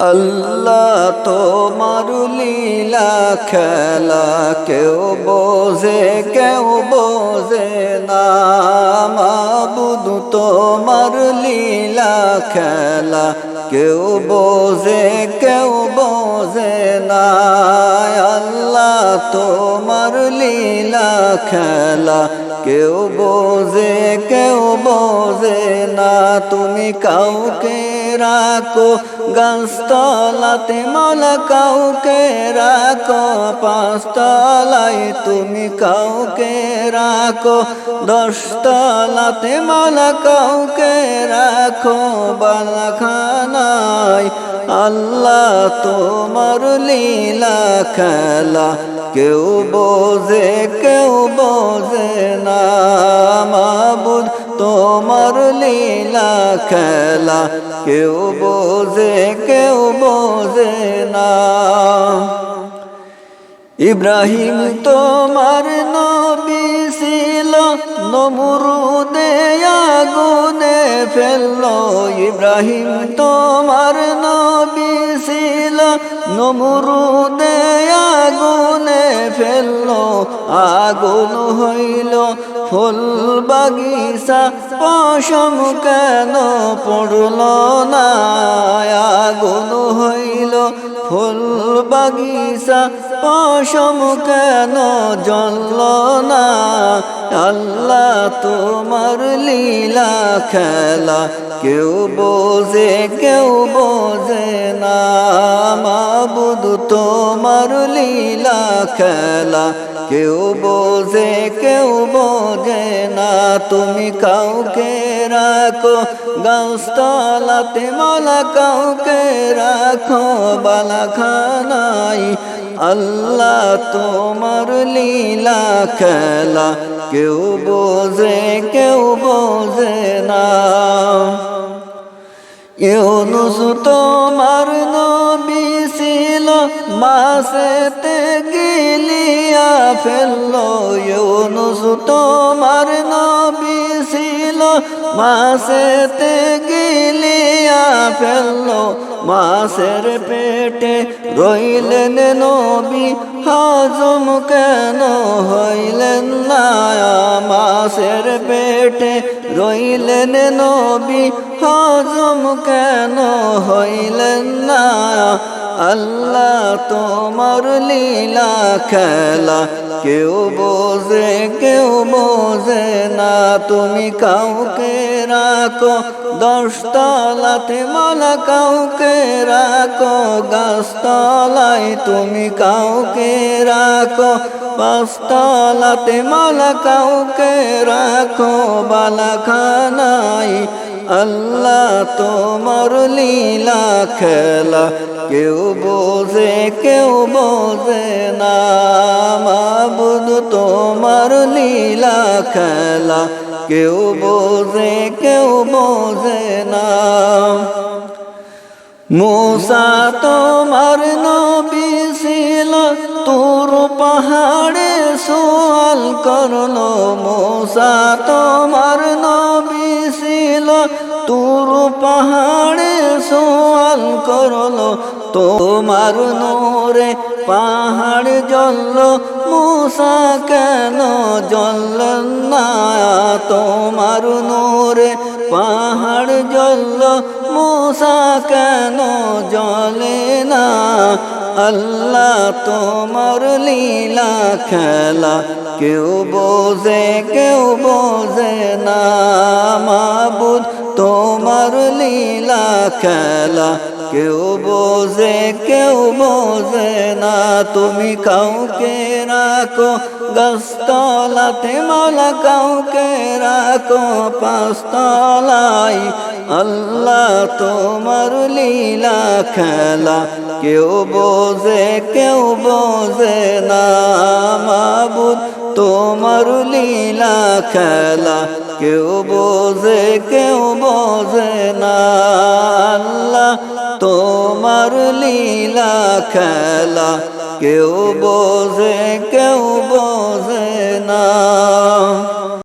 আল্লাহ তোমার লীলা খেলা কেউ বোঝে না মাবুদ তোমার লীলা খেলা কেউ বোঝে না আল্লাহ তোমার লীলা খেলা কেউ বোঝে না তুমি কাউকে রাখো গাছতলাতে মাওলা কাউকে রাখো পাঁচতলায় তুমি কাউকে রাখো দশতলাতে মাওলা কাউকে রাখো বালাখানায় আল্লাহ তোমার লীলা খেলা কেউ বোঝে না মাবুদ তোমার লীলা খেলা কেউ বোঝে না ইব্রাহিম তোমার নবী ছিল নমরুদে আগুনে ফেললো ইব্রাহিম তোমার নবী ছিল নমরুদে আগুনে ফেললো আগুন হইল ফুল বাগিচা পশম কেন পড়ল না আগুন হইল ফুল বাগিচা পশম কেন জ্বলল না আল্লাহ তোমার লীলা খেলা কেউ বোঝে না মাবুদ তোমার লীলা খেলা কেউ বোঝে না তুমি কাউকে রাখো গাছতলাতে মাওলা কাউকে রাখো বালাখানায় আল্লাহ তোমার লীলা খেলা কেউ বোঝে না ইউনুস তোমার নবী ছিল মাছেতে গিলিয়া ফেললো ইউনুস তোমার নবী ছিল মাছেতে গিলিয়া ফেললো মাছের পেটে রইলেন নবী হজম কেন হইলেন না মাছের পেটে রইলেন নবী হজম কেন হইলেন না আল্লাহ তোমার লীলা খেলা কেউ বোঝে না তুমি কাউকে রাখো দশতলাতে মাওলা কাউকে রাখো গাছতলায় তুমি কাউকে রাখো পাঁচতলাতে মাওলা কাউকে রাখো বালাখানায় আল্লাহ তোমার লীলা খেলা কেউ বোঝে না মাবুদ তোমার লীলা খেলা কেউ বোঝে না মূসা তোমার নবী ছিল তুর পাহাড়ে সওয়াল করলো মূসা তোমার নবী ছিল তুর পাহাড়ে সওয়াল করলো তোমার নূরে পাহাড় জ্বলল মূসা কেন জ্বললেন না তোমার নূরে পাহাড় জ্বলল মূসা কেন জ্বলে না আল্লাহ তোমার লীলা খেলা কেউ বোঝে না মাবুদ তোমার লীলা খেলা কেউ বোঝে না তুমি কাউকে রাখো গাছতলাতে মাওলা কাউকে রাখো পাঁচতলায় আল্লাহ তোমার লীলা খেলা কেউ বোঝে না মাবুদ তোমার লীলা খেলা কেউ বোঝে না আল্লাহ তোমার লীলা খেলা কেউ বোঝে না